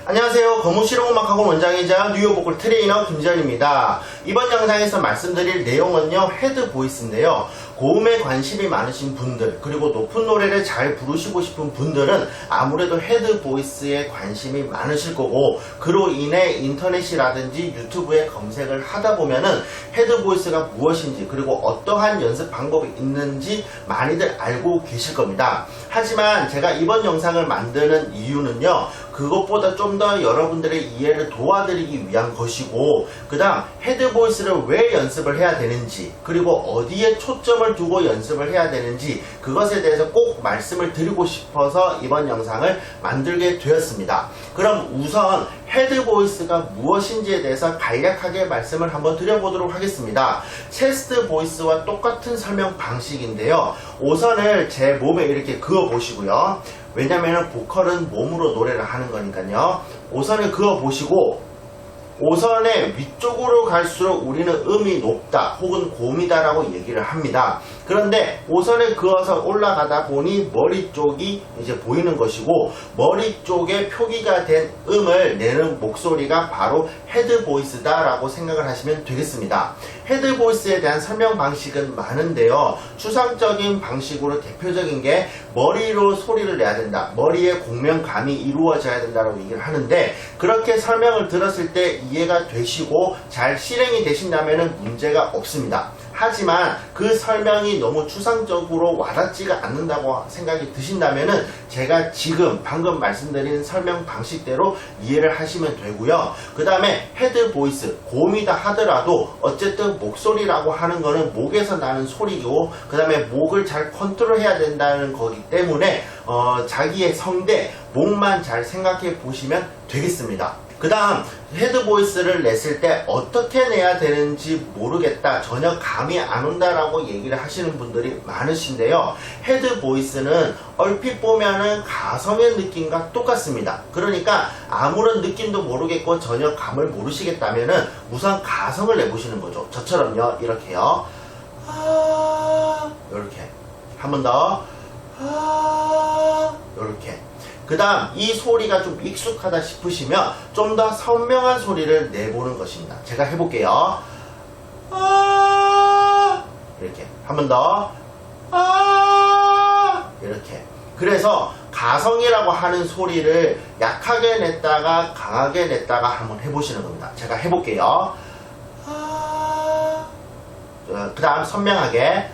안녕하세요. 거무실용음악학원 원장이자 뉴욕 보컬 트레이너 김지현입니다. 이번 영상에서 말씀드릴 내용은요, 헤드 보이스인데요. 고음에 관심이 많으신 분들, 그리고 높은 노래를 잘 부르시고 싶은 분들은 아무래도 헤드 보이스에 관심이 많으실 거고, 그로 인해 인터넷이라든지 유튜브에 검색을 하다 보면은 헤드 보이스가 무엇인지, 그리고 어떠한 연습 방법이 있는지 많이들 알고 계실 겁니다. 하지만 제가 이번 영상을 만드는 이유는요, 그것보다 좀 더 여러분들의 이해를 도와드리기 위한 것이고, 그 다음 헤드 보이스를 왜 연습을 해야 되는지, 그리고 어디에 초점을 두고 연습을 해야 되는지, 그것에 대해서 꼭 말씀을 드리고 싶어서 이번 영상을 만들게 되었습니다. 그럼 우선 헤드 보이스가 무엇인지에 대해서 간략하게 말씀을 한번 드려보도록 하겠습니다. 체스트 보이스와 똑같은 설명 방식인데요, 오선을 제 몸에 이렇게 그어 보시고요. 왜냐면 보컬은 몸으로 노래를 하는 거니까요. 오선을 그어 보시고, 오선의 위쪽으로 갈수록 우리는 음이 높다 혹은 고음이다 라고 얘기를 합니다. 그런데 오선을 그어서 올라가다 보니 머리 쪽이 이제 보이는 것이고, 머리 쪽에 표기가 된 음을 내는 목소리가 바로 헤드 보이스다 라고 생각을 하시면 되겠습니다. 헤드 보이스에 대한 설명 방식은 많은데요, 추상적인 방식으로 대표적인 게 머리로 소리를 내야 된다, 머리에 공명감이 이루어져야 된다고 얘기를 하는데, 그렇게 설명을 들었을 때 이해가 되시고 잘 실행이 되신다면 문제가 없습니다. 하지만 그 설명이 너무 추상적으로 와닿지가 않는다고 생각이 드신다면 제가 지금 방금 말씀드린 설명 방식대로 이해를 하시면 되고요. 그 다음에 헤드 보이스, 고음이다 하더라도 어쨌든 목소리라고 하는 거는 목에서 나는 소리고, 그 다음에 목을 잘 컨트롤해야 된다는 거기 때문에 자기의 성대, 목만 잘 생각해 보시면 되겠습니다. 그 다음 헤드 보이스를 냈을 때 어떻게 내야 되는지 모르겠다, 전혀 감이 안 온다라고 얘기를 하시는 분들이 많으신데요, 헤드 보이스는 얼핏 보면은 가성의 느낌과 똑같습니다. 그러니까 아무런 느낌도 모르겠고 전혀 감을 모르시겠다면은 우선 가성을 내보시는 거죠. 저처럼요, 이렇게요, 이렇게 한 번 더, 이렇게. 그 다음 이 소리가 좀 익숙하다 싶으시면 좀 더 선명한 소리를 내보는 것입니다. 제가 해볼게요. 이렇게 한 번 더, 이렇게. 그래서 가성이라고 하는 소리를 약하게 냈다가 강하게 냈다가 한번 해보시는 겁니다. 제가 해볼게요. 그 다음 선명하게,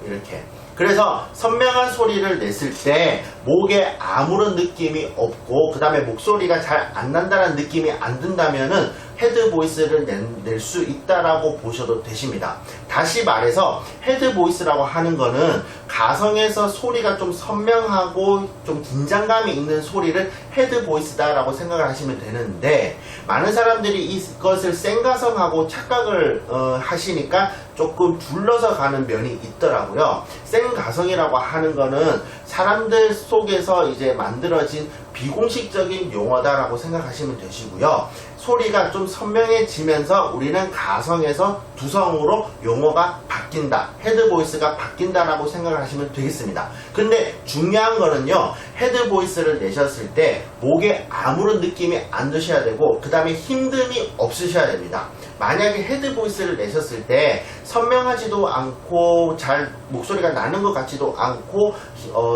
이렇게. 그래서 선명한 소리를 냈을 때 목에 아무런 느낌이 없고, 그 다음에 목소리가 잘 안 난다는 느낌이 안 든다면은 헤드 보이스를 낼 수 있다라고 보셔도 되십니다. 다시 말해서 헤드 보이스라고 하는 거는 가성에서 소리가 좀 선명하고 좀 긴장감이 있는 소리를 헤드 보이스다라고 생각을 하시면 되는데, 많은 사람들이 이것을 생가성하고 착각을 하시니까 조금 둘러서 가는 면이 있더라고요. 생가성이라고 하는 거는 사람들 속에서 이제 만들어진 비공식적인 용어다라고 생각하시면 되시고요. 소리가 좀 선명해지면서 우리는 가성에서 두성으로 용어가 바뀐다, 헤드 보이스가 바뀐다라고 생각을 하시면 되겠습니다. 근데 중요한 거는요, 헤드 보이스를 내셨을 때 목에 아무런 느낌이 안 드셔야 되고, 그 다음에 힘듦이 없으셔야 됩니다. 만약에 헤드 보이스를 내셨을 때 선명하지도 않고 잘 목소리가 나는 것 같지도 않고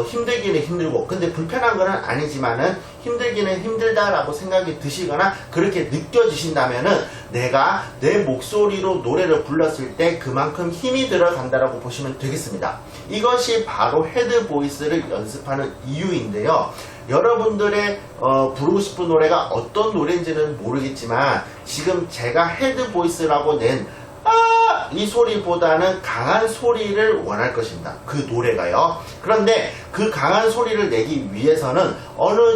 힘들기는 힘들고, 근데 불편한 건 아니지만은 힘들기는 힘들다라고 생각이 드시거나 그렇게 느껴지신다면은 내가 내 목소리로 노래를 불렀을 때 그만큼 힘이 들어간다라고 보시면 되겠습니다. 이것이 바로 헤드 보이스를 연습하는 이유인데요, 여러분들의 부르고 싶은 노래가 어떤 노래인지는 모르겠지만 지금 제가 헤드 보이스라고 낸 이 소리보다는 강한 소리를 원할 것입니다. 그 노래가요. 그런데 그 강한 소리를 내기 위해서는 어느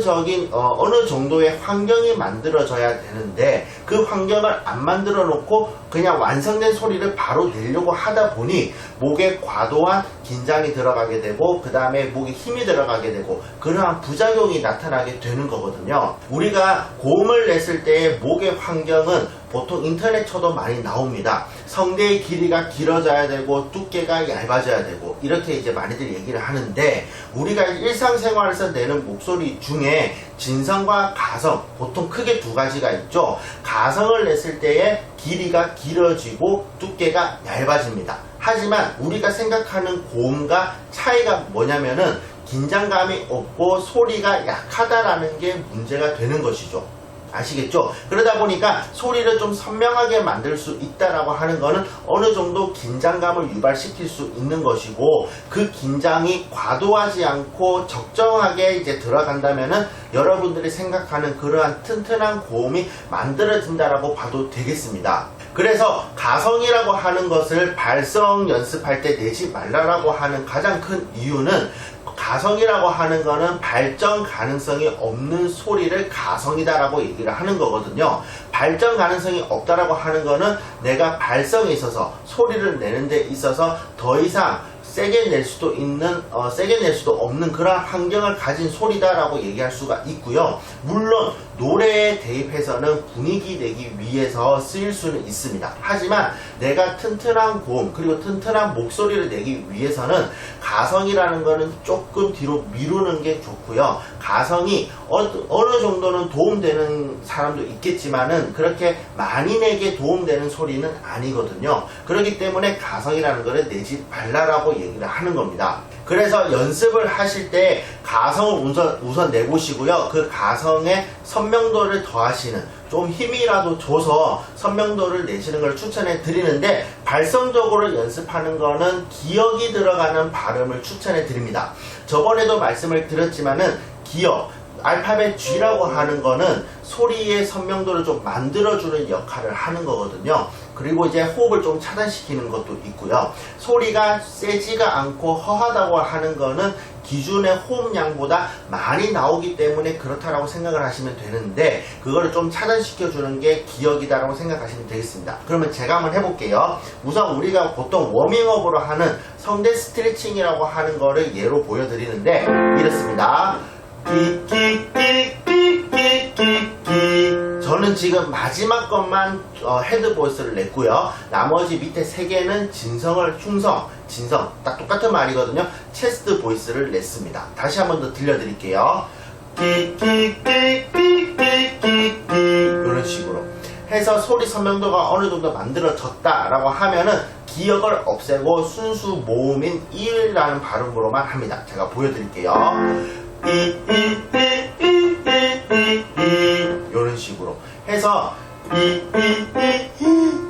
정도의 환경이 만들어져야 되는데, 그 환경을 안 만들어 놓고 그냥 완성된 소리를 바로 내려고 하다 보니 목에 과도한 긴장이 들어가게 되고, 그 다음에 목에 힘이 들어가게 되고, 그러한 부작용이 나타나게 되는 거거든요. 우리가 고음을 냈을 때의 목의 환경은 보통 인터넷 쳐도 많이 나옵니다. 성대의 길이가 길어져야 되고 두께가 얇아져야 되고, 이렇게 이제 많이들 얘기를 하는데, 우리가 일상생활에서 내는 목소리 중에 진성과 가성, 보통 크게 두 가지가 있죠. 가성을 냈을 때의 길이가 길어지고 두께가 얇아집니다. 하지만 우리가 생각하는 고음과 차이가 뭐냐면은 긴장감이 없고 소리가 약하다라는 게 문제가 되는 것이죠. 아시겠죠? 그러다 보니까 소리를 좀 선명하게 만들 수 있다라고 하는 거는 어느 정도 긴장감을 유발시킬 수 있는 것이고, 그 긴장이 과도하지 않고 적정하게 이제 들어간다면은 여러분들이 생각하는 그러한 튼튼한 고음이 만들어진다라고 봐도 되겠습니다. 그래서 가성이라고 하는 것을 발성 연습할 때 내지 말라라고 하는 가장 큰 이유는, 가성이라고 하는 거는 발전 가능성이 없는 소리를 가성이다라고 얘기를 하는 거거든요. 발전 가능성이 없다라고 하는 거는 내가 발성에 있어서 소리를 내는 데 있어서 더 이상 세게 낼 수도 없는 그런 환경을 가진 소리다라고 얘기할 수가 있고요. 물론 노래에 대입해서는 분위기 내기 위해서 쓰일 수는 있습니다. 하지만 내가 튼튼한 고음 그리고 튼튼한 목소리를 내기 위해서는 가성이라는 거는 조금 뒤로 미루는 게 좋고요. 가성이 어느 정도는 도움되는 사람도 있겠지만은 그렇게 많이 내게 도움되는 소리는 아니거든요. 그렇기 때문에 가성이라는 거를 내지 말라라고 얘기를 하는 겁니다. 그래서 연습을 하실 때 가성을 우선 내보시고요. 그 가성에 선명도를 더하시는, 좀 힘이라도 줘서 선명도를 내시는 걸 추천해 드리는데, 발성적으로 연습하는 거는 기억이 들어가는 발음을 추천해 드립니다. 저번에도 말씀을 드렸지만은 기억, 알파벳 G라고 하는 거는 소리의 선명도를 좀 만들어주는 역할을 하는 거거든요. 그리고 이제 호흡을 좀 차단시키는 것도 있고요. 소리가 세지가 않고 허하다고 하는 거는 기준의 호흡량보다 많이 나오기 때문에 그렇다라고 생각을 하시면 되는데, 그거를 좀 차단시켜주는 게 기억이다라고 생각하시면 되겠습니다. 그러면 제가 한번 해볼게요. 우선 우리가 보통 워밍업으로 하는 성대 스트레칭이라고 하는 거를 예로 보여드리는데 이렇습니다. 저는 지금 마지막 것만 헤드 보이스를 냈고요. 나머지 밑에 3개는 진성을 진성 딱 똑같은 말이거든요. 체스트 보이스를 냈습니다. 다시 한 번 더 들려드릴게요. 이런 식으로 해서 소리 선명도가 어느 정도 만들어졌다라고 하면은 기억을 없애고 순수 모음인 이라는 발음으로만 합니다. 제가 보여드릴게요. 이런 식으로 해서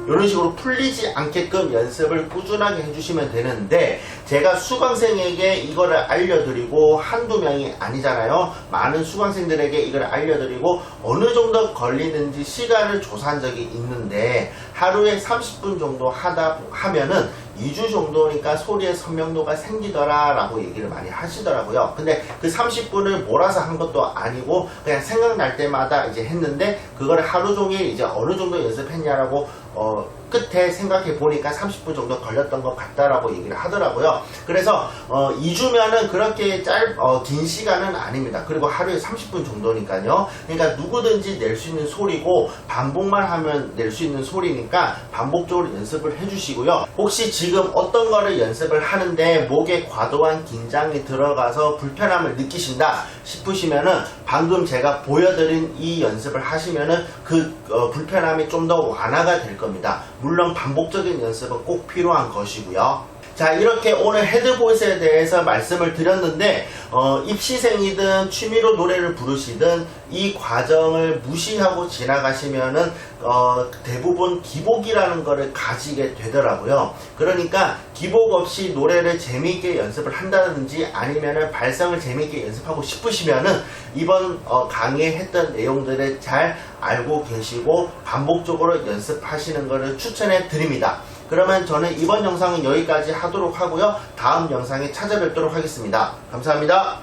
이런 식으로 풀리지 않게끔 연습을 꾸준하게 해주시면 되는데, 제가 수강생에게 이거를 알려드리고 한두 명이 아니잖아요. 많은 수강생들에게 이걸 알려드리고 어느 정도 걸리는지 시간을 조사한 적이 있는데, 하루에 30분 정도 하면은 2주 정도니까 소리의 선명도가 생기더라 라고 얘기를 많이 하시더라고요. 근데 그 30분을 몰아서 한 것도 아니고 그냥 생각날 때마다 이제 했는데, 그거를 하루 종일 이제 어느 정도 연습했냐라고 끝에 생각해 보니까 30분 정도 걸렸던 것 같다라고 얘기를 하더라고요. 그래서 2주면은 그렇게 긴 시간은 아닙니다. 그리고 하루에 30분 정도니까요. 그러니까 누구든지 낼 수 있는 소리고 반복만 하면 낼 수 있는 소리니까 반복적으로 연습을 해주시고요. 혹시 지금 어떤 거를 연습을 하는데 목에 과도한 긴장이 들어가서 불편함을 느끼신다 싶으시면은 방금 제가 보여드린 이 연습을 하시면은 그 불편함이 좀 더 완화가 될 겁니다. 물론 반복적인 연습은 꼭 필요한 것이고요. 자, 이렇게 오늘 헤드 보이스에 대해서 말씀을 드렸는데, 입시생이든 취미로 노래를 부르시든 이 과정을 무시하고 지나가시면은 대부분 기복이라는 거를 가지게 되더라고요. 그러니까 기복 없이 노래를 재미있게 연습을 한다든지 아니면은 발성을 재미있게 연습하고 싶으시면은 이번 강의에 했던 내용들을 잘 알고 계시고 반복적으로 연습하시는 것을 추천해 드립니다. 그러면 저는 이번 영상은 여기까지 하도록 하고요. 다음 영상에 찾아뵙도록 하겠습니다. 감사합니다.